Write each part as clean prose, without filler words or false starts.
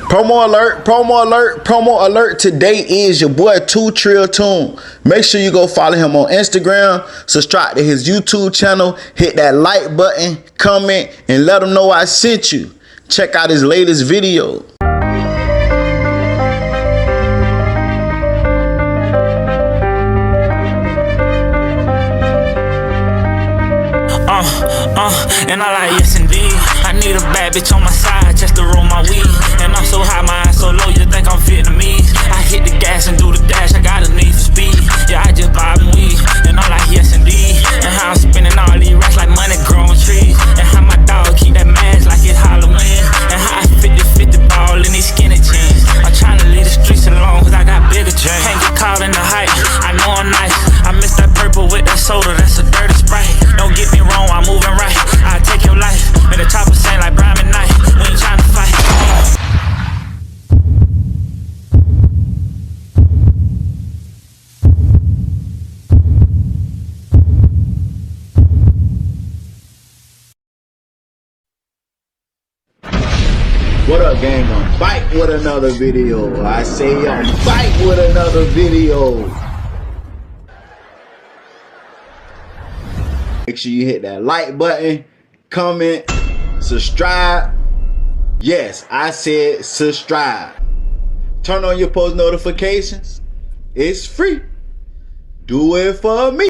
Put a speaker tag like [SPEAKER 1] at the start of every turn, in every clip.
[SPEAKER 1] Promo alert, promo alert, promo alert. Today is your boy 2 Trill Tune. Make sure you go follow him on Instagram, subscribe to his YouTube channel, hit that like button, comment, and let him know I sent you. Check out his latest video.
[SPEAKER 2] And I like, yes indeed, I need a bad bitch on my side just to roll my weed. And I'm so high, my eyes so low, you think I'm Vietnamese. I hit the gas and do the dash, I got a need for speed. Yeah, I just buy weed, and I'm like, yes indeed. And how I'm spending all these racks like money growing trees. And how my dog keep that mask like it's Halloween. And how I 50-50 ball in these skinny jeans. I'm trying to leave the streets alone cause I got bigger dreams. Can't get caught in the hype, I know I'm nice. I miss that purple with that soda, that's a dirty Sprite. Don't get me wrong, I'm moving right. I take your life, and the chopper saying like Brian McKnight. We ain't trying to fight.
[SPEAKER 1] What up, gang? I'm back with another video. I say I'm back with another video. Make sure you hit that like button, comment, subscribe. Yes, I said subscribe. Turn on your post notifications. It's free. Do it for me.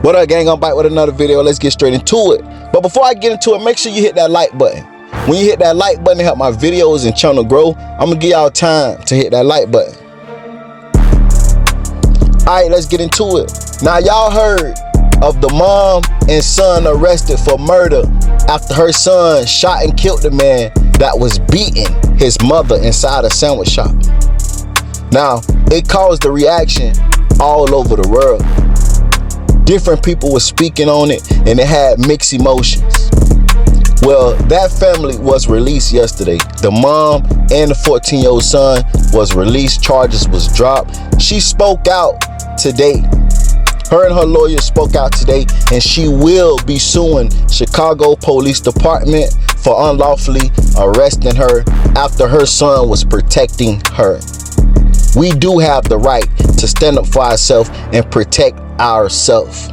[SPEAKER 1] What up, gang? I'm back with another video. Let's get straight into it. But before I get into it, make sure you hit that like button. When you hit that like button to help my videos and channel grow, I'm gonna give y'all time to hit that like button. Alright, let's get into it. Now, y'all heard of the mom and son arrested for murder after her son shot and killed the man that was beating his mother inside a sandwich shop. Now, it caused a reaction all over the world. Different people were speaking on it and it had mixed emotions. Well, that family was released yesterday. The mom and the 14-year-old son was released. Charges was dropped. She spoke out today. Her and her lawyer spoke out today, and she will be suing Chicago Police Department for unlawfully arresting her after her son was protecting her. We do have the right to stand up for ourselves and protect ourselves.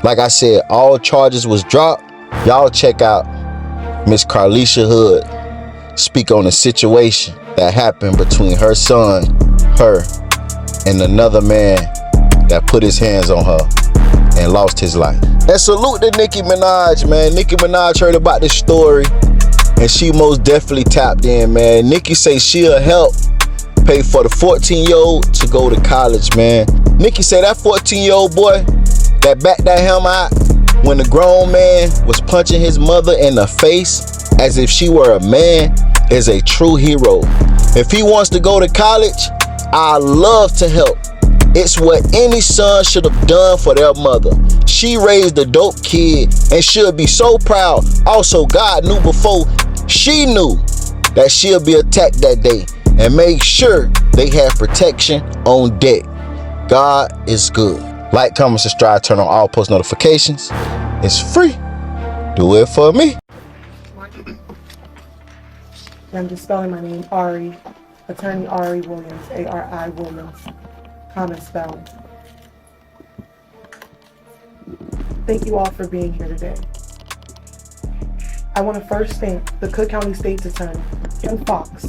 [SPEAKER 1] Like I said, all charges was dropped. Y'all check out Miss Carlisha Hood speak on the situation that happened between her son, her, and another man that put his hands on her and lost his life. And salute to Nicki Minaj, man. Nicki Minaj heard about this story and she most definitely tapped in, man. Nicki say she'll help pay for the 14-year-old to go to college, man. Nicki say that 14-year-old boy that backed that hammer out when the grown man was punching his mother in the face as if she were a man is a true hero. If he wants to go to college, I love to help. It's what any son should have done for their mother. She raised a dope kid and should be so proud. Also, God knew before she knew that she'll be attacked that day and make sure they have protection on deck. God is good. Like, comment, subscribe, turn on all post notifications. It's free. Do it for me.
[SPEAKER 3] I'm just spelling my name, Ari. Attorney Ari Williams, A-R-I Williams. Common spelling. Thank you all for being here today. I want to first thank the Cook County State's Attorney, Kim Fox,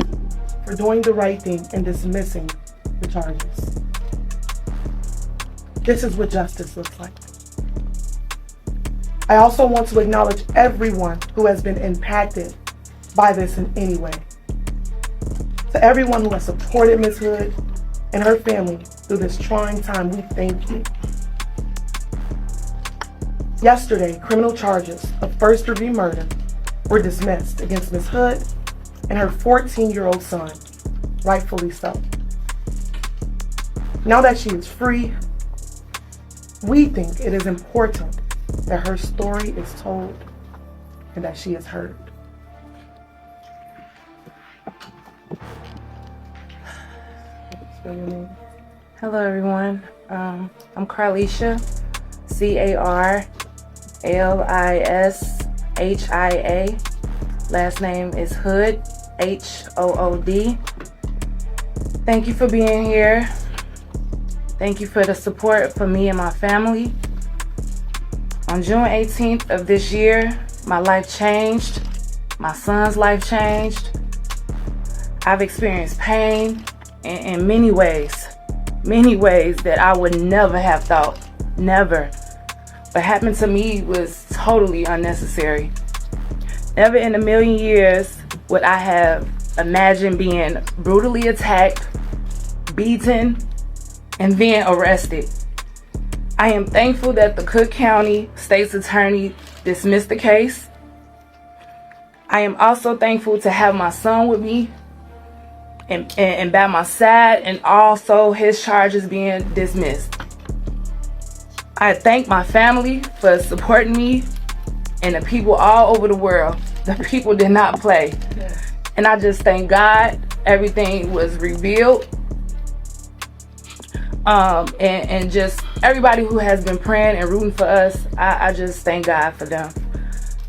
[SPEAKER 3] for doing the right thing and dismissing the charges. This is what justice looks like. I also want to acknowledge everyone who has been impacted by this in any way. To everyone who has supported Ms. Hood and her family through this trying time, we thank you. Yesterday, criminal charges of first-degree murder were dismissed against Ms. Hood and her 14-year-old son, rightfully so. Now that she is free, we think it is important that her story is told and that she is heard.
[SPEAKER 4] Hello everyone, I'm Carlisha, C-A-R-L-I-S-H-I-A. Last name is Hood, HOOD. Thank you for being here. Thank you for the support for me and my family. On June 18th of this year, my life changed. My son's life changed. I've experienced pain in many ways that I would never have thought, never. What happened to me was totally unnecessary. Never in a million years would I have imagined being brutally attacked, beaten, and then arrested. I am thankful that the Cook County State's Attorney dismissed the case. I am also thankful to have my son with me and by my side, and also his charges being dismissed. I thank my family for supporting me and the people all over the world. The people did not play. And I just thank God everything was revealed. And just everybody who has been praying and rooting for us, I just thank God for them.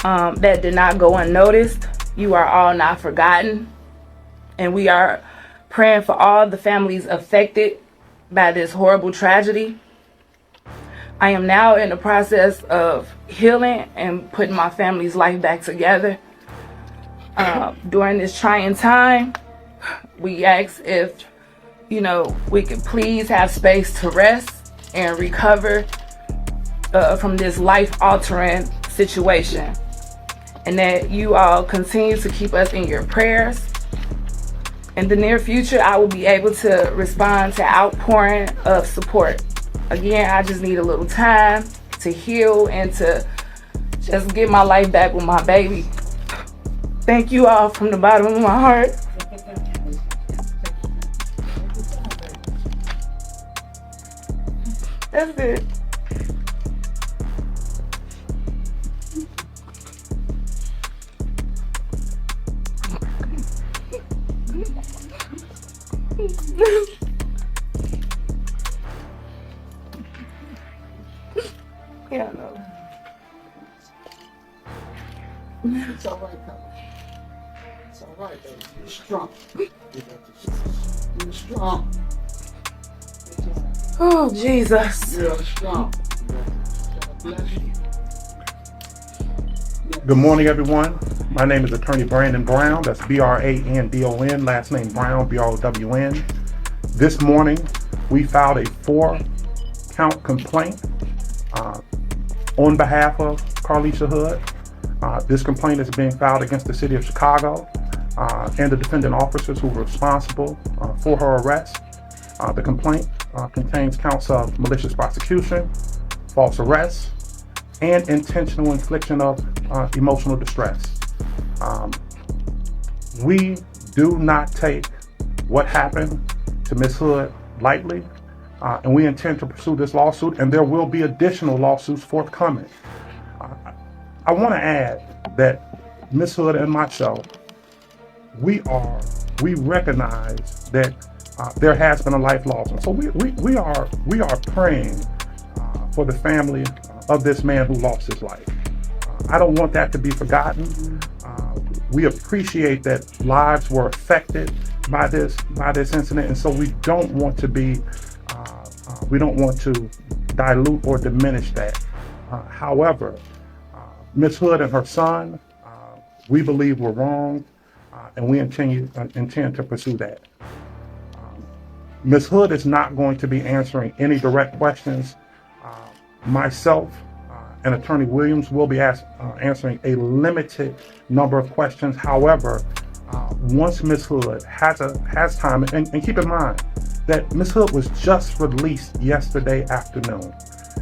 [SPEAKER 4] That did not go unnoticed. You are all not forgotten. And we are praying for all the families affected by this horrible tragedy. I am now in the process of healing and putting my family's life back together. During this trying time, we ask if, we could please have space to rest and recover from this life-altering situation. And that you all continue to keep us in your prayers. In the near future, I will be able to respond to outpouring of support. Again, I just need a little time to heal and to just get my life back with my baby. Thank you all from the bottom of my heart. That's it. Yeah, no.
[SPEAKER 5] It's all right, though. It's all right, though. You're strong. You're strong.
[SPEAKER 4] Oh, Jesus.
[SPEAKER 5] You're strong. God bless you.
[SPEAKER 6] Good morning, everyone. My name is Attorney Brandon Brown. That's Brandon, last name Brown, Brown. This morning, we filed a 4-count complaint on behalf of Carlisha Hood. This complaint is being filed against the city of Chicago and the defendant officers who were responsible for her arrest. The complaint contains counts of malicious prosecution, false arrest, and intentional infliction of emotional distress. We do not take what happened to Ms. Hood lightly, and we intend to pursue this lawsuit, and there will be additional lawsuits forthcoming. I want to add that Ms. Hood and myself, we recognize that there has been a life lost, and so we are praying for the family of this man who lost his life. I don't want that to be forgotten. We appreciate that lives were affected by this incident, and so we don't want to dilute or diminish that. However, Ms. Hood and her son, we believe were wrong, and we intend to pursue that. Ms. Hood is not going to be answering any direct questions. Myself and Attorney Williams will be answering a limited number of questions. However, once Ms. Hood has time, and keep in mind that Ms. Hood was just released yesterday afternoon,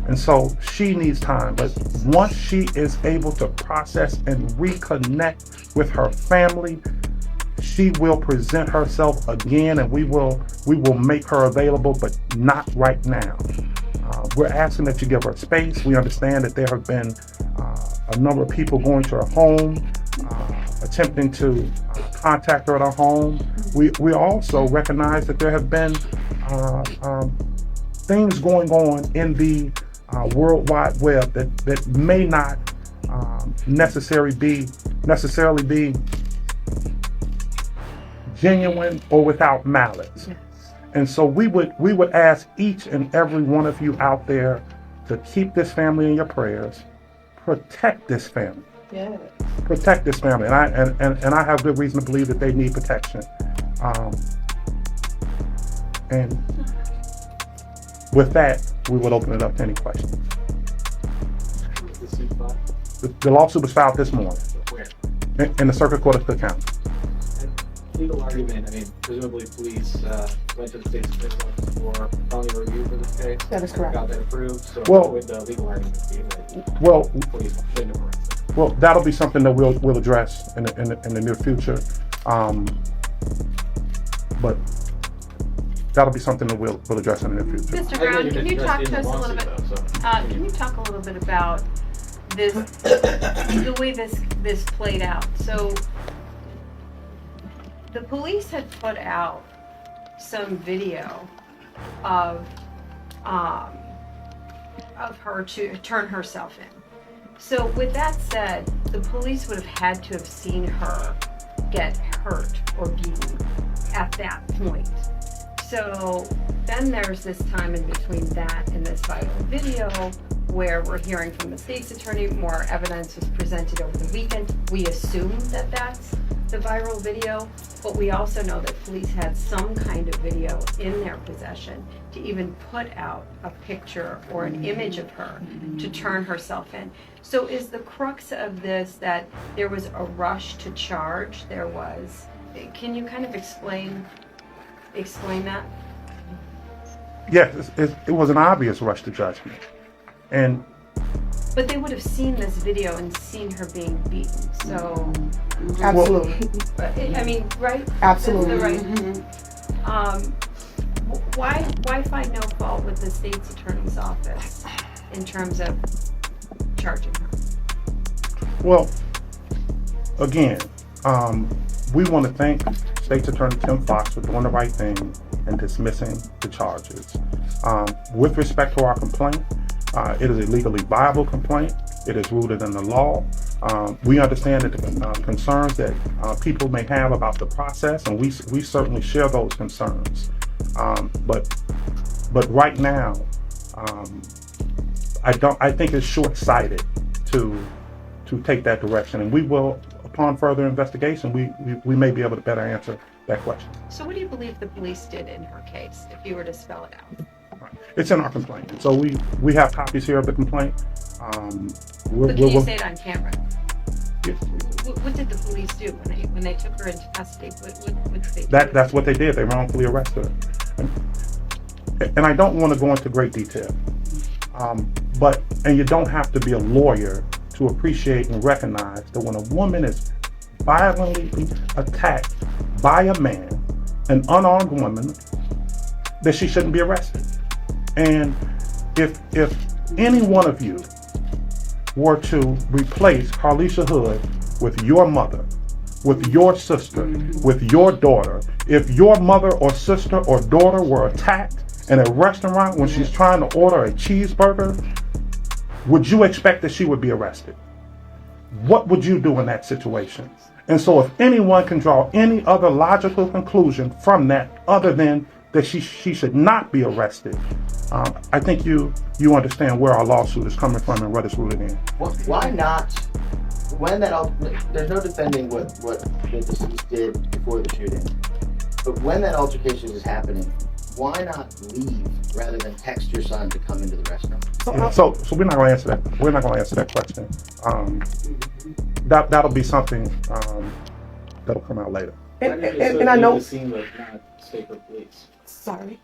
[SPEAKER 6] and so she needs time. But once she is able to process and reconnect with her family, she will present herself again, and we will make her available, but not right now. We're asking that you give her space. We understand that there have been a number of people going to her home, attempting to contact her at her home. We also recognize that there have been things going on in the World Wide Web that may not necessarily be genuine or without malice. And so we would ask each and every one of you out there to keep this family in your prayers. Protect this family.
[SPEAKER 3] Yeah.
[SPEAKER 6] Protect this family. And I have good reason to believe that they need protection. And with that, we will open it up to any questions. The lawsuit was filed this morning.
[SPEAKER 7] Where?
[SPEAKER 6] In the Circuit Court of Cook County.
[SPEAKER 7] Legal argument, I mean, presumably police went to the state's attorney's office for felony review for this case.
[SPEAKER 3] That is correct.
[SPEAKER 7] Got that approved, so
[SPEAKER 6] Well-
[SPEAKER 7] what would the legal argument be that
[SPEAKER 6] Well,
[SPEAKER 7] police shouldn't have arrested?
[SPEAKER 6] well, that'll be something that we'll address in the near future. But that'll be something that we'll address in the near future.
[SPEAKER 8] Mr. Brown, can you talk to us a little bit? Can you talk a little bit about this, the way this played out? So, the police had put out some video of her to turn herself in. So, with that said, the police would have had to have seen her get hurt or beaten at that point. So then there's this time in between that and this viral video where we're hearing from the state's attorney, more evidence was presented over the weekend. We assume that that's the viral video, but we also know that police had some kind of video in their possession to even put out a picture or an image of her to turn herself in. So is the crux of this that there was a rush to charge? Can you kind of explain that?
[SPEAKER 6] Yes, it was an obvious rush to judgment.
[SPEAKER 8] But they would have seen this video and seen her being beaten, so...
[SPEAKER 3] Absolutely.
[SPEAKER 8] I mean, right?
[SPEAKER 3] Absolutely.
[SPEAKER 8] That's the right. Why find no fault with the state's attorney's office in terms of charging her?
[SPEAKER 6] Well, again, we want to thank State's Attorney Tim Fox for doing the right thing and dismissing the charges. With respect to our complaint, it is a legally viable complaint. It is rooted in the law. We understand that the concerns that people may have about the process, and we certainly share those concerns. But right now, I think it's short-sighted to take that direction, and we will, upon further investigation, we may be able to better answer that question.
[SPEAKER 8] So what do you believe the police did in her case, if you were to spell it out?
[SPEAKER 6] It's in our complaint. So we have copies here of the complaint.
[SPEAKER 8] But can you say it on camera?
[SPEAKER 6] Yeah.
[SPEAKER 8] What did the police do when they took her into custody? What did they do?
[SPEAKER 6] That's what they did. They wrongfully arrested her. And I don't want to go into great detail. And you don't have to be a lawyer to appreciate and recognize that when a woman is violently attacked by a man, an unarmed woman, that she shouldn't be arrested. And if any one of you were to replace Carlisha Hood with your mother, with your sister, with your daughter, if your mother or sister or daughter were attacked in a restaurant when she's trying to order a cheeseburger, would you expect that she would be arrested? What would you do in that situation? And so if anyone can draw any other logical conclusion from that other than that she should not be arrested, I think you understand where our lawsuit is coming from and what it's rooted in.
[SPEAKER 9] Why not? There's no defending what the deceased did before the shooting. But when that altercation is happening, why not leave rather than text your son to come into the restaurant?
[SPEAKER 6] So we're not going to answer that. We're not going to answer that question. That'll be something that'll come out later.
[SPEAKER 3] And I know.
[SPEAKER 7] The scene but not stay for police.
[SPEAKER 3] Sorry.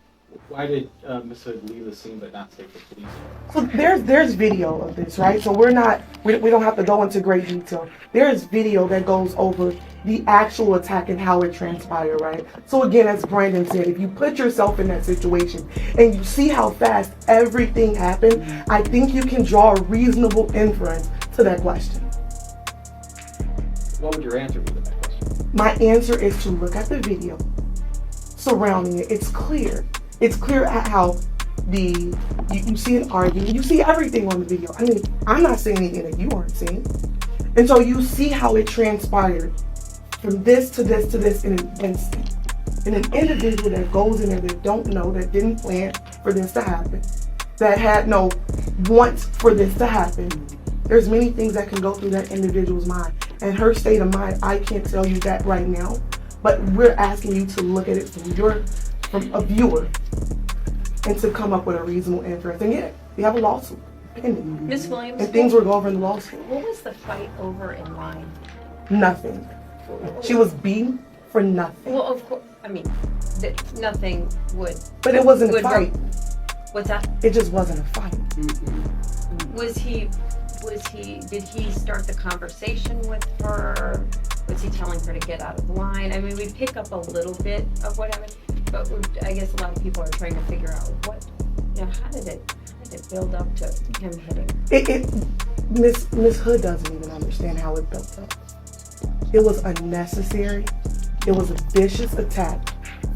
[SPEAKER 7] Why did Ms. Hood leave the scene but not stay for police?
[SPEAKER 3] So there's video of this, right? So we don't have to go into great detail. There's video that goes over the actual attack and how it transpired, right? So again, as Brandon said, if you put yourself in that situation and you see how fast everything happened, I think you can draw a reasonable inference to that question.
[SPEAKER 7] What would your answer be to that question?
[SPEAKER 3] My answer is to look at the video surrounding it. It's clear. It's clear how you see an argument. You see everything on the video. I mean, I'm not saying anything that you aren't seeing. And so you see how it transpired from this to this to this in an instant. And an individual that goes in there that don't know, that didn't plan for this to happen, that had no want for this to happen, there's many things that can go through that individual's mind. And her state of mind, I can't tell you that right now, but we're asking you to look at it from a viewer and to come up with a reasonable inference. And yet, we have a lawsuit pending.
[SPEAKER 8] Ms. Williams,
[SPEAKER 3] And things were going over in the lawsuit.
[SPEAKER 8] what was the fight over in line?
[SPEAKER 3] Nothing. She was beaten for nothing.
[SPEAKER 8] Well, of course, I mean, nothing would.
[SPEAKER 3] But it wasn't a
[SPEAKER 8] would
[SPEAKER 3] fight.
[SPEAKER 8] What's that?
[SPEAKER 3] It just wasn't a fight.
[SPEAKER 8] Did he start the conversation with her? Was he telling her to get out of line? I mean, we pick up a little bit of what happened, but I guess a lot of people are trying to figure out how did it build up to him hitting?
[SPEAKER 3] Miss Hood doesn't even understand how it built up. It was unnecessary. It was a vicious attack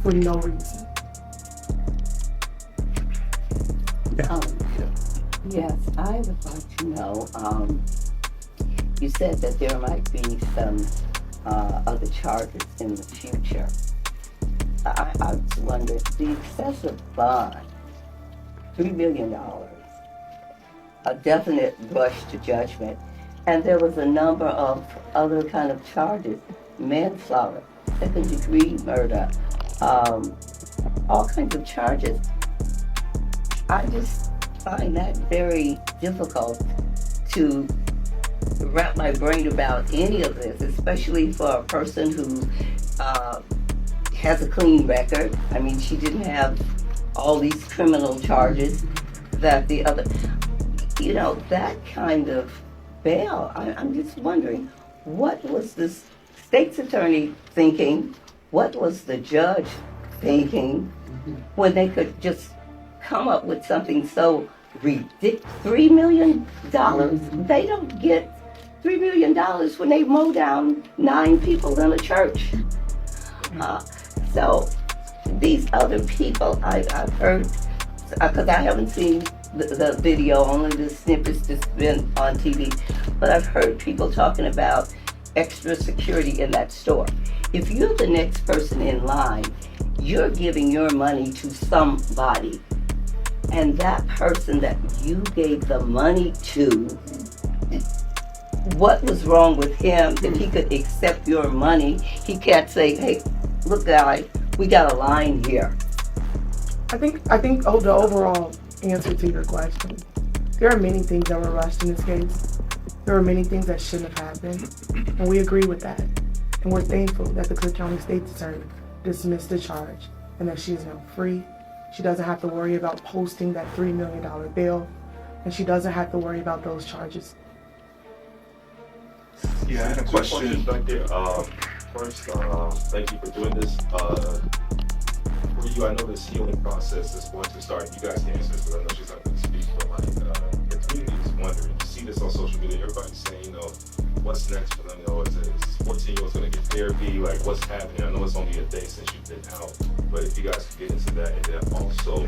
[SPEAKER 3] for no reason.
[SPEAKER 10] Yes, I would like to know, you said that there might be some other charges in the future. I was wondering, the excessive bond, $3 million, a definite rush to judgment, and there was a number of other kind of charges, manslaughter, second-degree murder, all kinds of charges. I just find that very difficult to wrap my brain about any of this, especially for a person who has a clean record. I mean, she didn't have all these criminal charges that the other, that kind of bail. I'm just wondering, what was the state's attorney thinking? What was the judge thinking when they could just come up with something so ridiculous? $3 million. They don't get $3 million when they mow down 9 people in a church. So these other people, I've heard, because I haven't seen the video, only the snippets that's been on TV, but I've heard people talking about extra security in that store. If you're the next person in line, you're giving your money to somebody. And that person that you gave the money to, what was wrong with him that he could accept your money? He can't say, hey, look guys, we got a line here.
[SPEAKER 3] I think the overall answer to your question, there are many things that were rushed in this case. There were many things that shouldn't have happened, and we agree with that. And we're thankful that the Cook County State's Attorney dismissed the charge and that she is now free. She doesn't have to worry about posting that $3 million bail, and she doesn't have to worry about those charges.
[SPEAKER 11] Yeah, I had a question back there. First, thank you for doing this. For you, I know this healing process is going to start. You guys can answer this, but I know she's not going to speak. But the community is wondering. You see this on social media. Everybody's saying, what's next for them? Is it 14-year-olds going to get therapy? Like, what's happening? I know it's only a day since you've been out, but if you guys could get into that, and then also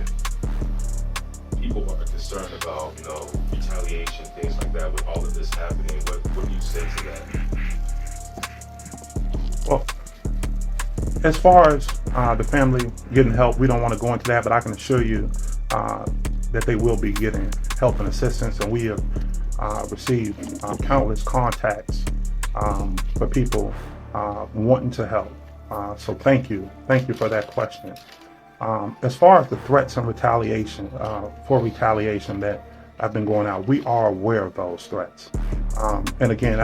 [SPEAKER 11] people are concerned about, retaliation, things like that. With all of this happening, what do you say to that?
[SPEAKER 6] Well, as far as the family getting help, we don't want to go into that, but I can assure you that they will be getting help and assistance, and we have received countless contacts for people wanting to help. So thank you for that question. As far as the threats and retaliation, that have been going out, we are aware of those threats. And again,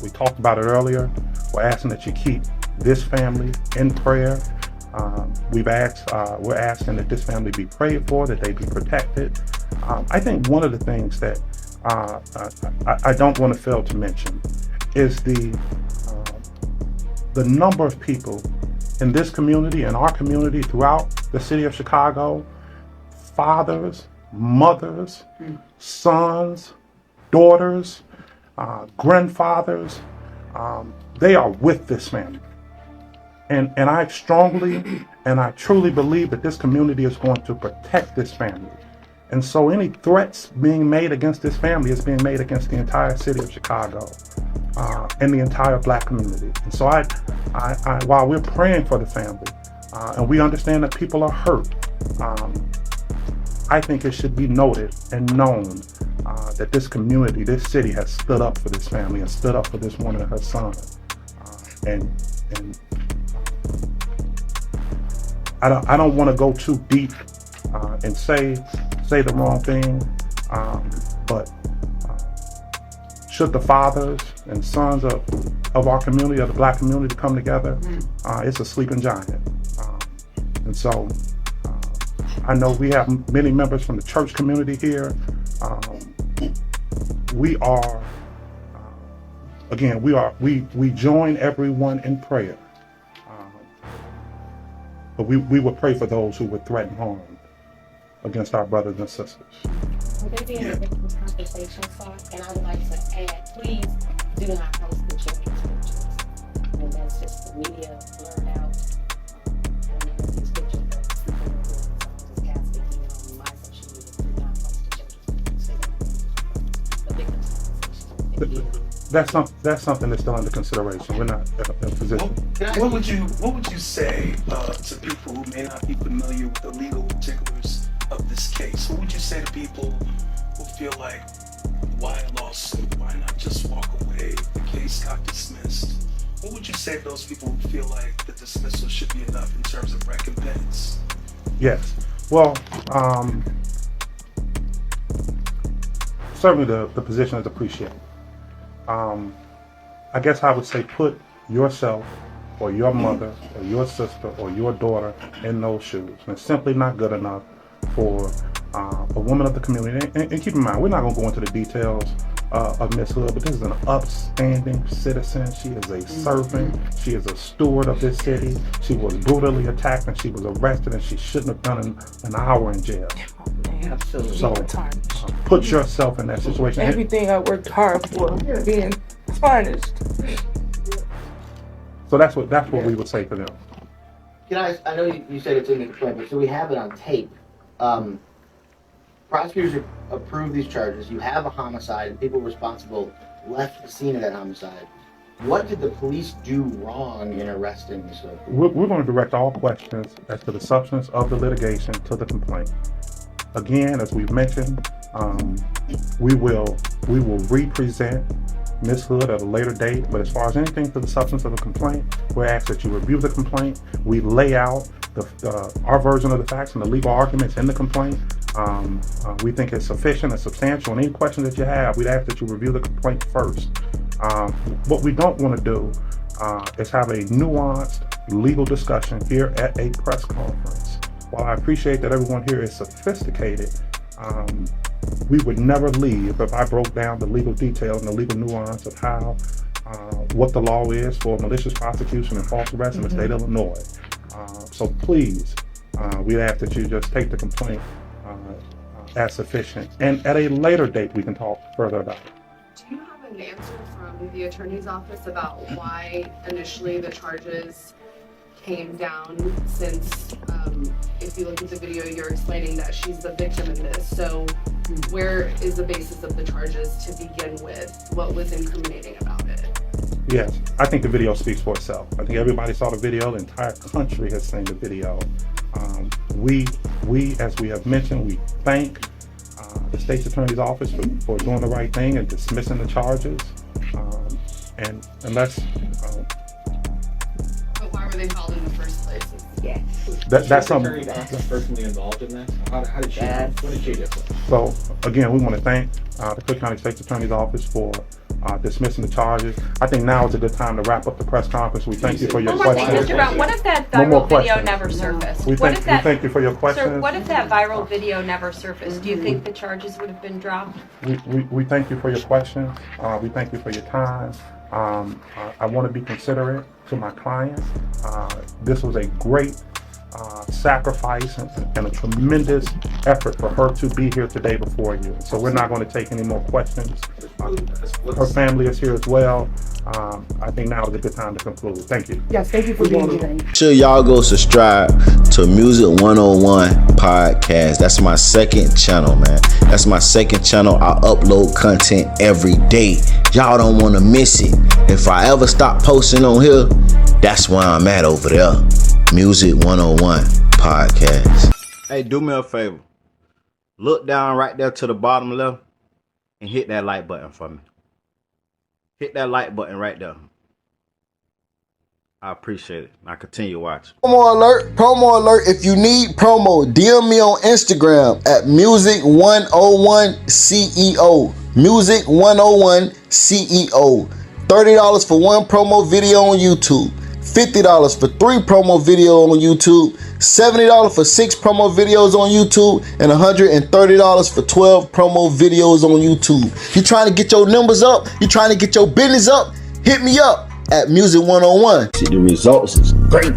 [SPEAKER 6] we talked about it earlier. We're asking that you keep this family in prayer. We're asking that this family be prayed for, that they be protected. I think one of the things that I don't want to fail to mention is the number of people in this community, in our community, throughout the city of Chicago, fathers, mothers, sons, daughters, grandfathers, they are with this family. And I strongly and I truly believe that this community is going to protect this family. And so any threats being made against this family is being made against the entire city of Chicago. in the entire Black community. And so while we're praying for the family, and we understand that people are hurt, I think it should be noted and known that this community, this city has stood up for this family and stood up for this woman and her son. And I don't want to go too deep and say the wrong thing, but should the fathers and sons of our community, of the Black community, come together, it's a sleeping giant. And so I know we have many members from the church community here. We are, again, we join everyone in prayer. But we will pray for those who would threaten harm against our brothers and sisters.
[SPEAKER 12] Well, they're being a victim's conversation, sir, and I would like to add, please do not post the children's pictures. And that's just the media blurred out. And these pictures that people are doing, so I'm just casting on my social media, do not post the children's pictures. The victim's conversation.
[SPEAKER 6] That's something that's still under consideration. We're not in a position.
[SPEAKER 13] What would you say to people who may not be familiar with the legal particulars of this case? What would you say to people who feel like, why a lawsuit? Why not just walk away? The case got dismissed. What would you say to those people who feel like the dismissal should be enough in terms of recompense?
[SPEAKER 6] Yes. Well, certainly the position is appreciated. I guess I would say put yourself or your mother or your sister or your daughter in those shoes. And it's simply not good enough for a woman of the community. And keep in mind, we're not going to go into the details of Miss Hood, but this is an upstanding citizen. She is a servant. She is a steward of this city. She was brutally attacked and she was arrested, and she shouldn't have done an hour in jail.
[SPEAKER 10] Absolutely.
[SPEAKER 6] So put yourself in that situation.
[SPEAKER 4] Everything I worked hard for being tarnished.
[SPEAKER 6] So that's what we would say to them.
[SPEAKER 9] I know you said it's in the complaint, but so we have it on tape. Prosecutors approved these charges. You have a homicide, and people responsible left the scene of that homicide. What did the police do wrong in arresting Ms. Hood?
[SPEAKER 6] We're going to direct all questions as to the substance of the litigation to the complaint. Again, as we've mentioned, we will represent Ms. Hood at a later date, but as far as anything to the substance of the complaint, we ask that you review the complaint. We lay out our version of the facts and the legal arguments in the complaint. We think it's sufficient and substantial, and any questions that you have, we'd ask that you review the complaint first. What we don't want to do is have a nuanced legal discussion here at a press conference. While I appreciate that everyone here is sophisticated, we would never leave if I broke down the legal details and the legal nuance of how, what the law is for malicious prosecution and false arrest in the state of Illinois. So please, we ask that you just take the complaint as sufficient, and at a later date we can talk further about it.
[SPEAKER 14] Do you have an answer from the attorney's office about why initially the charges came down, since if you look at the video, you're explaining that she's the victim in this. So where is the basis of the charges to begin with? What was incriminating about it?
[SPEAKER 6] Yes, I think the video speaks for itself. I think everybody saw the video. The entire country has seen the video. We, as we have mentioned, we thank the state's attorney's office for doing the right thing and dismissing the charges. And let's.
[SPEAKER 14] But why were they filed in the first place?
[SPEAKER 10] Yeah.
[SPEAKER 6] That's something.
[SPEAKER 7] Personally involved in that. How did she? What did she do?
[SPEAKER 6] So again, we want to thank the Cook County State's Attorney's Office for dismissing the charges. I think now is a good time to wrap up the press conference. We thank you for your
[SPEAKER 15] One more thing,
[SPEAKER 6] questions.
[SPEAKER 15] Mr. Brown. What if that
[SPEAKER 6] No more
[SPEAKER 15] viral video
[SPEAKER 6] questions.
[SPEAKER 15] never surfaced?
[SPEAKER 6] We
[SPEAKER 15] What
[SPEAKER 6] thank,
[SPEAKER 15] if that,
[SPEAKER 6] we thank you for your questions.
[SPEAKER 15] Sir, what if that viral video never surfaced? Do you think the charges would have been dropped?
[SPEAKER 6] We thank you for your questions. We thank you for your time. I want to be considerate to my client. This was a great sacrifice and a tremendous effort for her to be here today before you. So we're not going to take any more questions. Her family is here as well. I think now is a good time to conclude. Thank you.
[SPEAKER 3] Yes, thank you for being here.
[SPEAKER 1] Make sure y'all go subscribe to Music 101 Podcast. That's my second channel, man. That's my second channel. I upload content every day. Y'all don't want to miss it. If I ever stop posting on here, that's where I'm at over there. Music 101 Podcast. Hey, do me a favor. Look down right there to the bottom left and hit that like button for me. Hit that like button right there. I appreciate it. Now continue watching. Promo alert. Promo alert. If you need promo, DM me on Instagram at Music101CEO. Music101CEO. $30 for one promo video on YouTube. $50 for 3 promo videos on YouTube. $70 for 6 promo videos on YouTube. And $130 for 12 promo videos on YouTube. You trying to get your numbers up? You trying to get your business up? Hit me up at Music 101. See, the results is great.